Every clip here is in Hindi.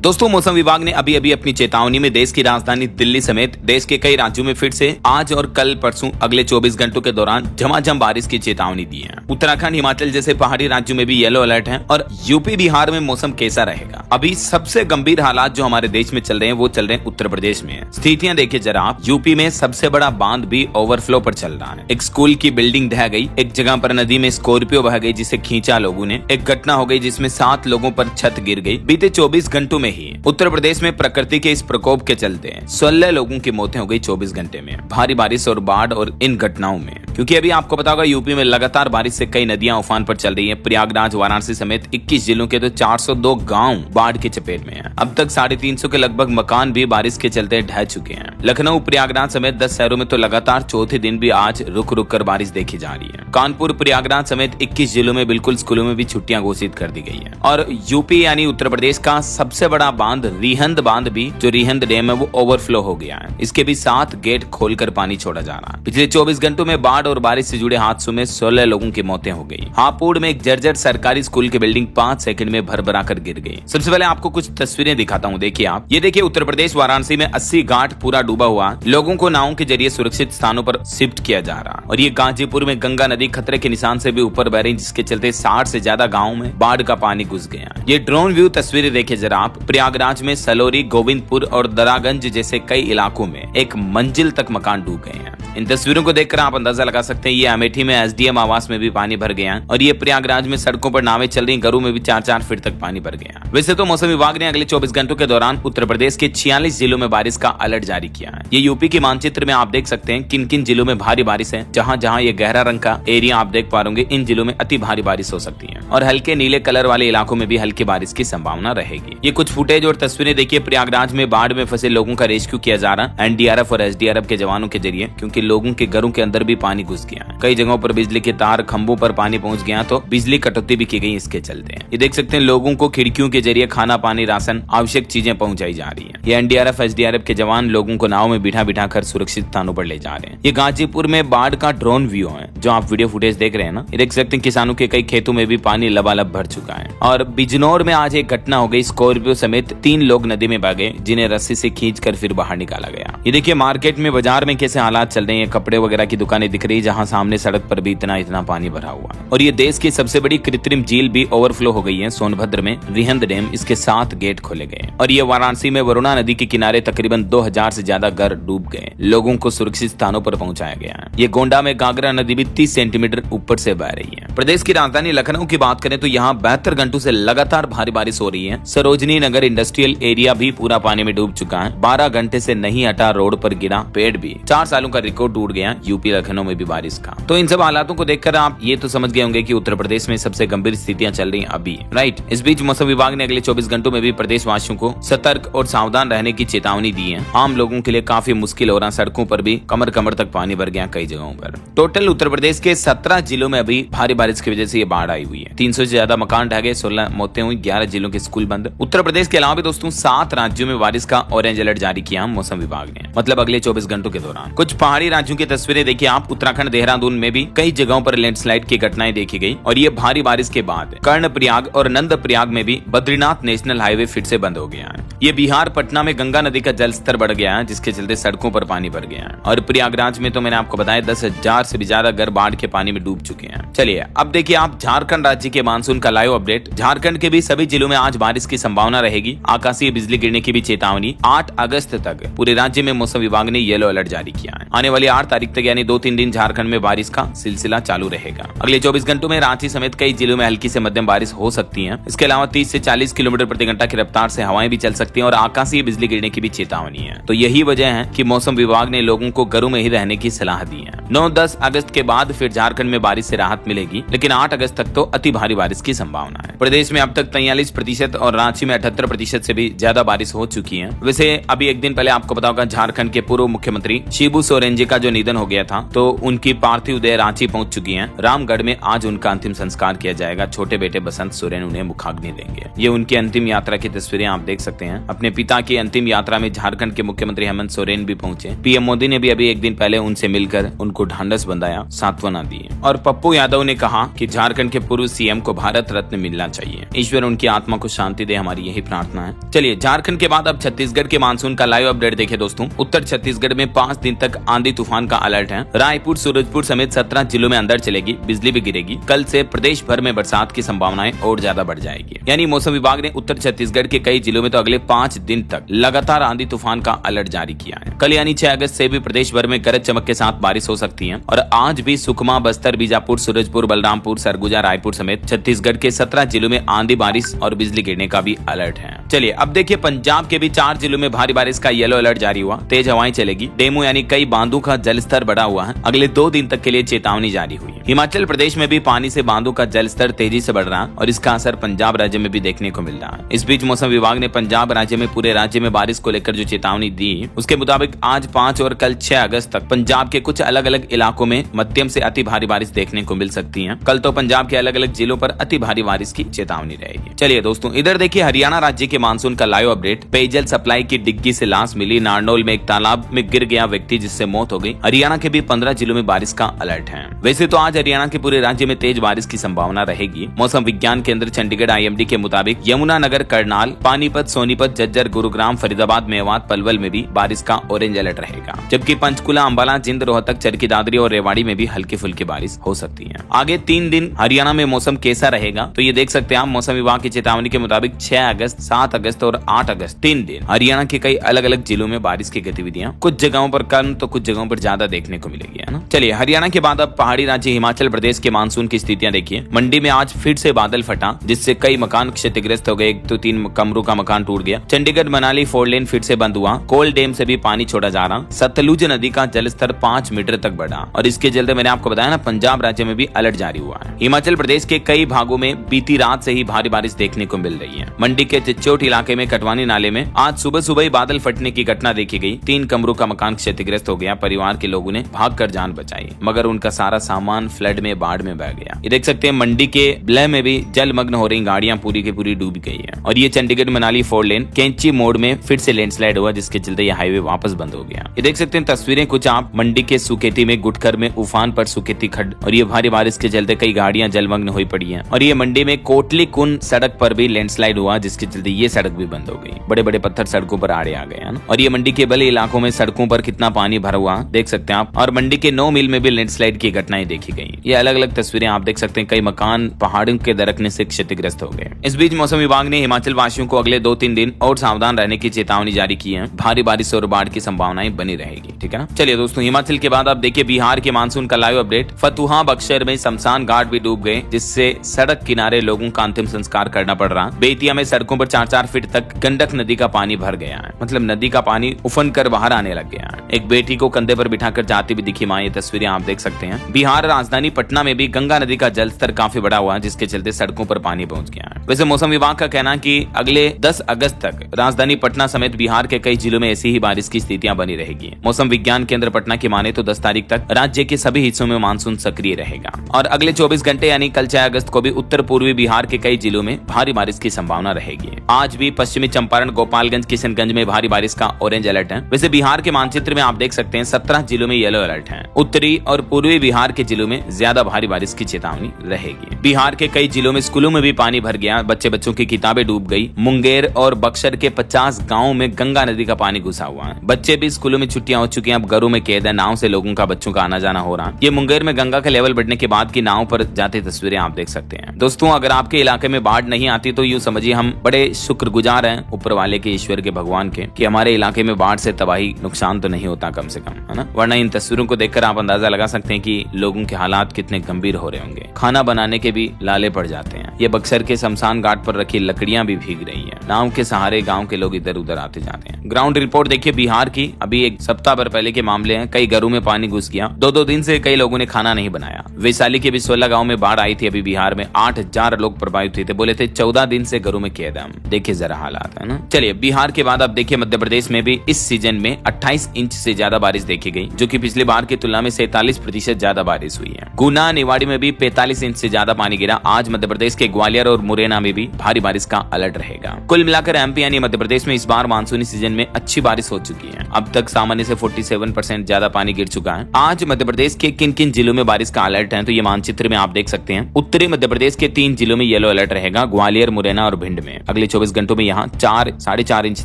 दोस्तों, मौसम विभाग ने अभी अभी अपनी चेतावनी में देश की राजधानी दिल्ली समेत देश के कई राज्यों में फिर से आज और कल परसों अगले 24 घंटों के दौरान झमाझम बारिश की चेतावनी दी है। उत्तराखंड, हिमाचल जैसे पहाड़ी राज्यों में भी येलो अलर्ट है और यूपी, बिहार में मौसम कैसा रहेगा? अभी सबसे गंभीर हालात जो हमारे देश में चल रहे हैं वो चल रहे हैं उत्तर प्रदेश में। स्थितियां देखिए जरा आप। यूपी में सबसे बड़ा बांध भी ओवरफ्लो पर चल रहा है। एक स्कूल की बिल्डिंग ढह गई, एक जगह पर नदी में स्कॉर्पियो बह गई जिसे खींचा लोगों ने। एक घटना हो गई जिसमें 7 लोगों पर छत गिर गई। बीते 24 घंटों में ही उत्तर प्रदेश में प्रकृति के इस प्रकोप के चलते 16 लोगों की मौतें हो गई 24 घंटे में, भारी बारिश और बाढ़ और इन घटनाओं में। क्योंकि अभी आपको पता होगा यूपी में लगातार बारिश से कई नदियां उफान पर चल रही हैं। प्रयागराज, वाराणसी समेत 21 जिलों के तो 402 गांव बाढ़ की चपेट में हैं। अब तक 350 के लगभग मकान भी बारिश के चलते ढह चुके हैं। लखनऊ, प्रयागराज समेत 10 शहरों में तो लगातार चौथे दिन भी आज रुक रुक कर बारिश देखी जा रही है। कानपुर, प्रयागराज समेत 21 जिलों में बिल्कुल स्कूलों में भी छुट्टियां घोषित कर दी गई है। और यूपी यानी उत्तर प्रदेश का सबसे बड़ा बांध रिहंद बांध भी, जो रिहंद डैम है, वो ओवरफ्लो हो गया है। इसके भी 7 गेट खोलकर पानी छोड़ा जा रहा है। पिछले 24 घंटों में बाढ़ और बारिश से जुड़े हादसों में 16 लोगों की मौतें हो गई। हापुड़ में एक जर्जर सरकारी स्कूल की बिल्डिंग 5 सेकंड में भरभरा कर गिर गई। सबसे पहले आपको कुछ तस्वीरें दिखाता हूँ, देखिए आप। ये देखिए उत्तर प्रदेश वाराणसी में 80 घाट पूरा डूबा हुआ, लोगों को नावों के जरिए सुरक्षित स्थानों पर शिफ्ट किया जा रहा। और ये गाजीपुर में गंगा नदी खतरे के निशान से भी ऊपर बह रही, जिसके चलते 60 से ज्यादा गाँव में बाढ़ का पानी घुस गया। ये ड्रोन व्यू तस्वीरें देखिए जरा आप। प्रयागराज में सलोरी, गोविंदपुर और दरागंज जैसे कई इलाकों में 1 मंजिल तक मकान डूब गए हैं। इन तस्वीरों को देखकर आप अंदाजा लगा सकते हैं। ये अमेठी में एसडीएम आवास में भी पानी भर गया और ये प्रयागराज में सड़कों पर नावें चल रही, घरों में भी 4-4 फीट तक पानी भर गया। वैसे तो मौसम विभाग ने अगले 24 घंटों के दौरान उत्तर प्रदेश के 46 जिलों में बारिश का अलर्ट जारी किया है। ये यूपी के मानचित्र में आप देख सकते हैं किन किन जिलों में भारी बारिश है। जहां जहां ये गहरा रंग का एरिया आप देख पा रहे, इन जिलों में अति भारी बारिश हो सकती है और हल्के नीले कलर वाले इलाकों में भी हल्की बारिश की संभावना रहेगी। ये कुछ फुटेज और तस्वीरें देखिए। प्रयागराज में बाढ़ में फंसे लोगों का रेस्क्यू किया जा रहा एनडीआरएफ और एसडीआरएफ के जवानों के जरिए, क्योंकि लोगों के घरों के अंदर भी पानी घुस गया। कई जगहों पर बिजली के तार खंभों पर पानी पहुंच गया तो बिजली कटौती भी की गई इसके चलते। ये देख सकते हैं लोगों को खिड़कियों के जरिए खाना, पानी, राशन, आवश्यक चीजें पहुंचाई जा रही है। ये एनडीआरएफ, एसडीआरएफ के जवान लोगों को नाव में बिठा कर सुरक्षित स्थानों पर ले जा रहे हैं। ये गाजीपुर में बाढ़ का ड्रोन व्यू है जो आप वीडियो फुटेज देख रहे हैं ना। ये देख सकते हैं किसानों के कई खेतों में भी पानी लबालब भर चुका है। और बिजनौर में आज एक घटना हो गई, स्कॉर्पियो समेत 3 लोग नदी में बह गए, जिन्हें रस्सी से खींचकर फिर बाहर निकाला गया। ये देखिए मार्केट में, बाजार में कैसे हालात चल रहे हैं। कपड़े वगैरह की दुकानें दिख रही, जहां सामने सड़क पर भी इतना पानी भरा हुआ। और ये देश की सबसे बड़ी कृत्रिम झील भी ओवरफ्लो हो गई है। सोनभद्र में रिहंद डैम, इसके 7 गेट खोले गए। और ये वाराणसी में वरुणा नदी के किनारे तकरीबन 2000 से ज्यादा घर डूब गए, लोगों को सुरक्षित स्थानों पर पहुंचाया गया है। ये गोंडा में घाघरा नदी भी 30 सेंटीमीटर ऊपर से बह रही है। प्रदेश की राजधानी लखनऊ की बात करें तो यहाँ 72 घंटों से लगातार भारी बारिश हो रही है। सरोजनी नगर इंडस्ट्रियल एरिया भी पूरा पानी में डूब चुका है। 12 घंटे से नहीं हटा, रोड पर गिरा पेड़ भी। 4 सालों का रिकॉर्ड टूट गया यूपी लखनऊ में भी बारिश का। तो इन सब हालातों को देखकर आप ये तो समझ गए होंगे कि उत्तर प्रदेश में सबसे गंभीर स्थितियां चल रही हैं अभी, राइट। इस बीच मौसम विभाग ने अगले 24 घंटों में भी प्रदेशवासियों को सतर्क और सावधान रहने की चेतावनी दी है। आम लोगों के लिए काफी मुश्किल हो रहा, सड़कों पर भी कमर कमर तक पानी भर गया कई जगहों पर। टोटल उत्तर प्रदेश के 17 जिलों में अभी भारी बारिश की वजह से ये बाढ़ आई हुई है। 300 से ज्यादा मकान ढह गए, 16 मौतें हुई, 11 जिलों के स्कूल बंद। उत्तर प्रदेश के अलावा भी दोस्तों 7 राज्यों में बारिश का ऑरेंज अलर्ट जारी किया मौसम विभाग ने, मतलब अगले 24 घंटों के दौरान। कुछ पहाड़ी राज्यों की तस्वीरें देखिए आप। उत्तराखंड, देहरादून में भी कई जगहों पर लैंडस्लाइड की घटनाएं देखी गई। और ये भारी बारिश के बाद कर्णप्रयाग और नंदप्रयाग में भी बद्रीनाथ नेशनल हाईवे फिर से बंद हो गया है। ये बिहार, पटना में गंगा नदी का जल स्तर बढ़ गया है, जिसके चलते सड़कों पर पानी भर गया है। और प्रयागराज में तो मैंने आपको बताया 10,000 से भी ज्यादा घर बाढ़ के पानी में डूब चुके हैं। चलिए अब देखिए आप झारखंड राज्य के मानसून का लाइव अपडेट। झारखंड के भी सभी जिलों में आज बारिश की संभावना रहेगी। आकाशीय बिजली गिरने की भी चेतावनी। 8 अगस्त तक पूरे राज्य में मौसम विभाग ने येलो अलर्ट जारी किया है। आने वाली 8 तारीख तक यानी 2-3 दिन झारखंड में बारिश का सिलसिला चालू रहेगा। अगले 24 घंटों में रांची समेत कई जिलों में हल्की से मध्यम बारिश हो सकती है। इसके अलावा 30 से 40 किलोमीटर प्रति घंटा की रफ्तार से हवाएं भी चल सकती हैं और आकाशीय बिजली गिरने की भी चेतावनी है। तो यही वजह है कि मौसम विभाग ने लोगों को घरों में ही रहने की सलाह दी है। 9-10 अगस्त के बाद फिर झारखंड में बारिश से राहत मिलेगी, लेकिन 8 अगस्त तक तो अति भारी बारिश की संभावना है। प्रदेश में अब तक 43% और रांची में 78% से भी ज्यादा बारिश हो चुकी है। वैसे अभी एक दिन पहले आपको पता होगा झारखंड के पूर्व मुख्यमंत्री शिबू सोरेन जी का जो निधन हो गया था, तो उनकी पार्थिव देह रांची पहुंच चुकी है। रामगढ़ में आज उनका अंतिम संस्कार किया जाएगा। छोटे बेटे बसंत सोरेन उन्हें मुखाग्नि देंगे। ये उनकी अंतिम यात्रा की तस्वीरें आप देख सकते हैं। अपने पिता की अंतिम यात्रा में झारखंड के मुख्यमंत्री हेमंत सोरेन भी पहुंचे। पीएम मोदी ने भी अभी एक दिन पहले उनसे मिलकर उनको ढांढस बंधाया, सांत्वना दी। और पप्पू यादव ने कहा कि झारखंड के पूर्व सीएम को भारत रत्न मिलना चाहिए। ईश्वर उनकी आत्मा को शांति दे, हमारी यही प्रार्थना है। चलिए, झारखंड के बाद अब छत्तीसगढ़ के मानसून का लाइव अपडेट देखें दोस्तों। उत्तर छत्तीसगढ़ में 5 दिन तक आंधी तूफान का अलर्ट है। रायपुर, सूरजपुर समेत 17 जिलों में अंदर चलेगी, बिजली भी गिरेगी। कल से प्रदेश भर में बरसात की संभावनाएं और ज्यादा बढ़ जाएगी। यानी मौसम विभाग ने उत्तर छत्तीसगढ़ के कई जिलों में तो अगले 5 दिन तक लगातार आंधी तूफान का अलर्ट जारी किया है। कल यानी 6 अगस्त से भी प्रदेश भर में गरज चमक के साथ बारिश हो सकती है। और आज भी सुकमा, बस्तर, बीजापुर, सूरजपुर, बलरामपुर, सरगुजा, रायपुर समेत छत्तीसगढ़ के 17 जिलों में आंधी, बारिश और बिजली गिरने का भी अलर्ट है। चलिए अब देखिए, पंजाब के भी 4 जिलों में भारी बारिश का येलो अलर्ट जारी हुआ। तेज हवाएं चलेगी। डेमू यानी कई बांधों का जलस्तर बढ़ा हुआ है। अगले 2 दिन तक के लिए चेतावनी जारी हुई है। हिमाचल प्रदेश में भी पानी से बांधों का जलस्तर तेजी से बढ़ रहा है और इसका असर पंजाब राज्य में भी देखने को मिल रहा है। इस बीच मौसम विभाग ने पंजाब राज्य में पूरे राज्य में बारिश को लेकर जो चेतावनी दी, उसके मुताबिक आज 5 और कल 6 अगस्त तक पंजाब के कुछ अलग अलग इलाकों में मध्यम से अति भारी बारिश देखने को मिल सकती है। कल तो पंजाब के अलग अलग जिलों पर अति भारी बारिश की चेतावनी रहेगी। चलिए दोस्तों, इधर देखिए हरियाणा राज्य के मानसून का लाइव अपडेट। पेयजल सप्लाई की डिग्गी से लाश मिली। नारनौल में एक तालाब में गिर गया व्यक्ति, जिससे मौत हो गई। हरियाणा के भी 15 जिलों में बारिश का अलर्ट है। वैसे तो आज हरियाणा के पूरे राज्य में तेज बारिश की संभावना रहेगी। मौसम विज्ञान केंद्र चंडीगढ़ IMD के मुताबिक यमुनानगर, करनाल, पानीपत, सोनीपत, झज्जर, गुरुग्राम, फरीदाबाद, मेवात, पलवल में भी बारिश का ऑरेंज अलर्ट रहेगा। जबकि पंचकुला, अंबाला, जिंद, रोहतक, चरखी दादरी और रेवाड़ी में भी हल्की फुल्की बारिश हो सकती है। आगे 3 दिन हरियाणा में मौसम कैसा रहेगा, तो ये देख सकते हैं आप। मौसम विभाग की चेतावनी के मुताबिक 6 अगस्त, 7 अगस्त और 8 अगस्त 3 दिन हरियाणा के कई अलग अलग जिलों में बारिश की गतिविधियां कुछ जगहों पर कम तो कुछ जगहों पर ज्यादा देखने को मिलेगी, है ना। चलिए, हरियाणा के बाद अब पहाड़ी राज्य हिमाचल प्रदेश के मानसून की स्थितियां देखिए। मंडी में आज फिर से बादल फटा, जिससे कई मकान क्षतिग्रस्त हो गए। 1 तो 3 कमरों का मकान टूट गया। चंडीगढ़ मनाली 4 लेन फिर से बंद हुआ। कोल डैम से भी पानी छोड़ा जा रहा। सतलुज नदी का जलस्तर 5 मीटर तक बढ़ा और इसके चलते मैंने आपको बताया ना, पंजाब राज्य में भी अलर्ट जारी हुआ है। हिमाचल प्रदेश के कई भागों में बीती रात से ही भारी बारिश देखने को मिल रही है। मंडी के चिच्चोट इलाके में कटवानी नाले में आज सुबह सुबह ही बादल फटने की घटना देखी गई। 3 कमरों का मकान क्षतिग्रस्त हो गया। परिवार के लोगों ने भागकर जान बचाई, मगर उनका सारा सामान फ्लड में, बाढ़ में बह गया। ये देख सकते हैं, मंडी के ब्लह में भी जलमग्न हो रही गाड़ियां पूरी की पूरी डूब गई है। और ये चंडीगढ़ मनाली 4 लेन कैंची मोड़ में फिर से लैंडस्लाइड हुआ, जिसके चलते ये हाईवे वापस बंद हो गया। ये देख सकते हैं तस्वीरें कुछ आप। मंडी के सुकेती में गुटखर में उफान पर सुकेती खड्ड, और ये भारी बारिश के चलते कई गाड़ियां जलमग्न हुई पड़ी है। और ये मंडी में कोटली कुन सड़क पर भी लैंडस्लाइड हुआ, जिसके चलते ये सड़क भी बंद हो गई। बड़े बड़े पत्थर सड़कों पर आड़े आ गए। और ये मंडी के बड़े इलाकों में सड़कों पर कितना पानी भरा हुआ देख सकते हैं आप। और मंडी के 9 मील में भी लैंडस्लाइड की घटनाएं देखी गई। ये अलग अलग तस्वीरें आप देख सकते हैं। कई मकान पहाड़ों के दरकने से क्षतिग्रस्त हो गए। इस बीच मौसम विभाग ने हिमाचल वासियों को अगले 2-3 दिन और सावधान रहने की चेतावनी जारी की है। भारी बारिश और बाढ़ की संभावनाएं बनी रहेगी, ठीक है ना। चलिए दोस्तों, हिमाचल के बाद आप देखिए बिहार के मानसून का लाइव अपडेट। फतुहा, बक्सर में शमशान घाट भी डूब गए, जिससे सड़क किनारे लोगों का अंतिम संस्कार करना पड़ रहा। बेतिया में सड़कों पर 4-4 फीट तक गंडक नदी का पानी भर गया है। मतलब नदी का पानी उफन कर बाहर आने लग गया है। एक बेटी को कंधे पर बिठाकर जाती भी दिखी मां। ये तस्वीरें आप देख सकते हैं। बिहार राजधानी पटना में भी गंगा नदी का जलस्तर काफी बढ़ा हुआ है, जिसके चलते सड़कों पर पानी पहुंच गया है। वैसे मौसम विभाग का कहना है कि अगले 10 अगस्त तक राजधानी पटना समेत बिहार के कई जिलों में ऐसी ही बारिश की स्थितियां बनी रहेगी। मौसम विज्ञान केंद्र पटना की माने तो 10 तारीख तक राज्य के सभी हिस्सों में मानसून सक्रिय रहेगा। और अगले 24 घंटे यानी कल 6 अगस्त को भी उत्तर पूर्वी बिहार के कई जिलों में भारी बारिश की संभावना रहेगी। आज भी पश्चिमी चंपारण, गोपालगंज, किशनगंज में भारी बारिश का ऑरेंज अलर्ट है। वैसे बिहार के मानचित्र में आप देख सकते हैं 17 जिलों में येलो अलर्ट है। उत्तरी और पूर्वी बिहार के जिलों में ज्यादा भारी बारिश की चेतावनी रहेगी। बिहार के कई जिलों में स्कूलों में भी पानी भर गया। बच्चों की किताबें डूब गई। मुंगेर और बक्सर के 50 गाँव में गंगा नदी का पानी घुसा हुआ है। बच्चे भी स्कूलों में छुट्टियां हो चुकी हैं, अब घरों में कैद है। नाव से लोगों का, बच्चों का आना जाना हो रहा है। ये मुंगेर में गंगा का लेवल बढ़ने के बाद की नाव पर जाते तस्वीरें आप देख सकते हैं। दोस्तों, अगर आपके इलाके में बाढ़ नहीं आती तो यूं समझिए हम बड़े शुक्रगुजार हैं ऊपर वाले के, ईश्वर के, भगवान के, कि हमारे इलाके में बाढ़ से तबाही, नुकसान तो नहीं होता कम से कम, है ना। वरना इन तस्वीरों को देखकर आप अंदाजा लगा सकते हैं कि लोगों के हालात कितने गंभीर हो रहे होंगे। खाना बनाने के भी लाले पड़ जाते हैं। ये बक्सर के शमशान घाट पर रखी लकड़ियां भी भीग रही है। नाव के सहारे गांव के लोग इधर उधर आते जाते हैं। ग्राउंड रिपोर्ट देखिए बिहार की। अभी एक सप्ताह भर पहले के मामले हैं। कई घरों में पानी घुस गया। 2-2 दिन से कई लोगों ने खाना नहीं बनाया। वैशाली के भी 16 गाँव में बाढ़ आई थी। अभी बिहार में 8000 लोग प्रभावित हुए थे। बोले थे 14 दिन से घरों में कैद है। देखिए जरा हालात है ना। चलिए बिहार के बाद अब देखिए मध्य प्रदेश में भी इस सीजन में 28 इंच से ज्यादा बारिश देखी गई, जो कि पिछली बार की तुलना में 47% ज्यादा बारिश हुई है। गुना निवाड़ी में भी 45 इंच से ज्यादा पानी गिरा। आज मध्य प्रदेश के ग्वालियर और मुरैना में भी भारी बारिश का अलर्ट रहेगा। कुल मिलाकर एमपी यानी मध्य प्रदेश में इस बार मानसूनी सीजन में अच्छी बारिश हो चुकी है। अब तक सामान्य से 47% ज्यादा पानी गिर चुका है। आज मध्य प्रदेश के किन किन जिलों में बारिश का अलर्ट है तो ये मानचित्र में आप देख सकते हैं। उत्तरी मध्य प्रदेश के 3 जिलों में येलो अलर्ट रहेगा, ग्वालियर, मुरैना और भिंड में। अगले 24 घंटों में यहाँ 4-4.5 इंच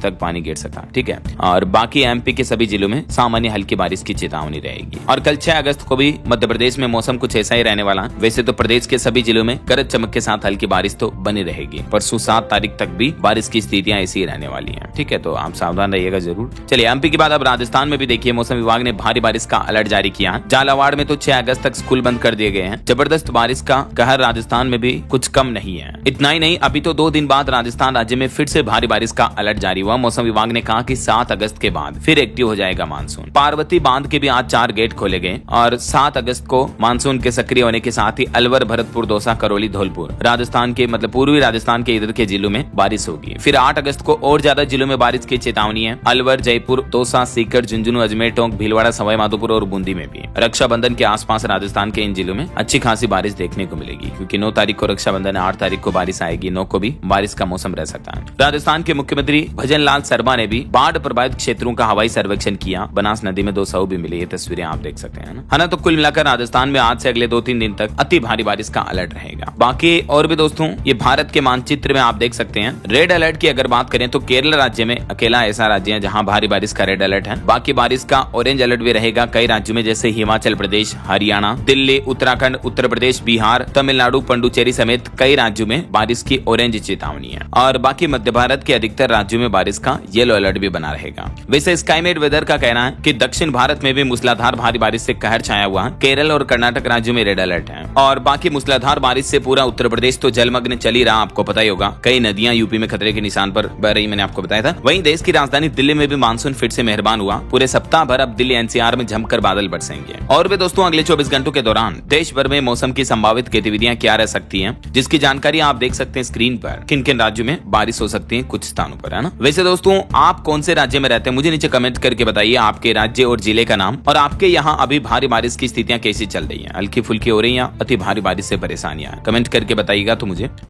तक पानी गिर सकता है, ठीक है। और बाकी एमपी के सभी जिलों में सामान्य हल्की बारिश की चेतावनी रहेगी। और कल 6 अगस्त को भी मध्य प्रदेश में मौसम कुछ ऐसा ही रहने वाला है। वैसे तो प्रदेश के सभी जिलों में गरज चमक के साथ हल्की बारिश तो बनी रहेगी। परसों 7 तारीख तक भी बारिश की स्थितियां ऐसी ही रहने वाली हैं, ठीक है। तो आप सावधान रहिएगा जरूर। चलिए एमपी के बाद अब राजस्थान में भी देखिए मौसम विभाग ने भारी बारिश का अलर्ट जारी किया है। झालावाड़ में तो 6 अगस्त तक स्कूल बंद कर दिए गए हैं। जबरदस्त बारिश का कहर राजस्थान में भी कुछ कम नहीं है। इतना ही नहीं, अभी तो 2 दिन बाद राजस्थान राज्य में फिर से भारी बारिश का अलर्ट जारी हुआ। मौसम विभाग ने कहा कि 7 अगस्त के बाद फिर एक्टिव हो जाएगा मानसून। पार्वती बांध के भी आज 4 गेट खोले गए और 7 अगस्त को मानसून के सक्रिय होने के साथ ही अलवर, भरतपुर, दौसा, करौली, धौलपुर राजस्थान के मतलब पूर्वी राजस्थान के इधर के जिलों में बारिश होगी। फिर 8 अगस्त को और ज्यादा जिलों में बारिश की चेतावनी है। अलवर, जयपुर, दौसा, सीकर, झुंझुनू, अजमेर, टोंक, भीलवाड़ा, सवाई माधोपुर और बूंदी में भी। रक्षाबंधन के आसपास राजस्थान के इन जिलों में अच्छी खासी बारिश देखने को मिलेगी, क्योंकि 9 तारीख को रक्षाबंधन है, 8 तारीख को बारिश आएगी, 9 को भी बारिश का मौसम रह सकता है। राजस्थान के मुख्यमंत्री भजन लाल शर्मा ने भी बाढ़ प्रभावित क्षेत्रों का हवाई सर्वेक्षण किया। बनास नदी में 2 शव भी मिले, ये तस्वीरें आप देख सकते हैं ना। तो कुल मिलाकर राजस्थान में आज से अगले 2-3 दिन तक अति भारी बारिश का अलर्ट रहेगा। बाकी और भी दोस्तों ये भारत के मानचित्र में आप देख सकते हैं। रेड अलर्ट की अगर बात करें तो केरल राज्य में अकेला ऐसा राज्य है जहां भारी बारिश का रेड अलर्ट है। बाकी बारिश का ऑरेंज अलर्ट भी रहेगा कई राज्यों में, जैसे हिमाचल प्रदेश, हरियाणा, दिल्ली, उत्तराखंड, उत्तर प्रदेश, बिहार, तमिलनाडु, पुडुचेरी समेत कई राज्यों में बारिश की ऑरेंज चेतावनी है। और बाकी मध्य भारत के अधिकतर राज्यों में बारिश का येलो अलर्ट भी बना रहेगा। वैसे स्काईमेट वेदर का कहना है कि दक्षिण भारत में भी मूसलाधार भारी बारिश से कहर छाया हुआ है। केरल और कर्नाटक राज्यों में रेड अलर्ट है। और बाकी मूसलाधार बारिश से पूरा उत्तर प्रदेश तो जलमग्न चल ही रहा, आपको पता ही होगा। कई नदियां यूपी में खतरे के निशान पर बह रही, मैंने आपको बताया था। वहीं देश की राजधानी दिल्ली में भी मानसून फिर से मेहरबान हुआ। पूरे सप्ताह भर अब दिल्ली एनसीआर में जमकर बादल बरसेंगे। और भी दोस्तों अगले 24 घंटों के दौरान देश भर में मौसम की संभावित गतिविधियां क्या रह सकती हैं, जिसकी जानकारी आप देख सकते हैं स्क्रीन पर। किन किन राज्यों में बारिश हो सकती है कुछ स्थानों पर, है ना। वैसे दोस्तों आप कौन से राज्य में रहते हैं मुझे नीचे कमेंट करके बताइए आपके राज्य और जिले का नाम, और आपके यहाँ अभी भारी बारिश की स्थितियां कैसी चल रही है, हल्की फुल्की हो रही है या अति भारी बारिश से परेशानियां, कमेंट करके बताइएगा तो मुझे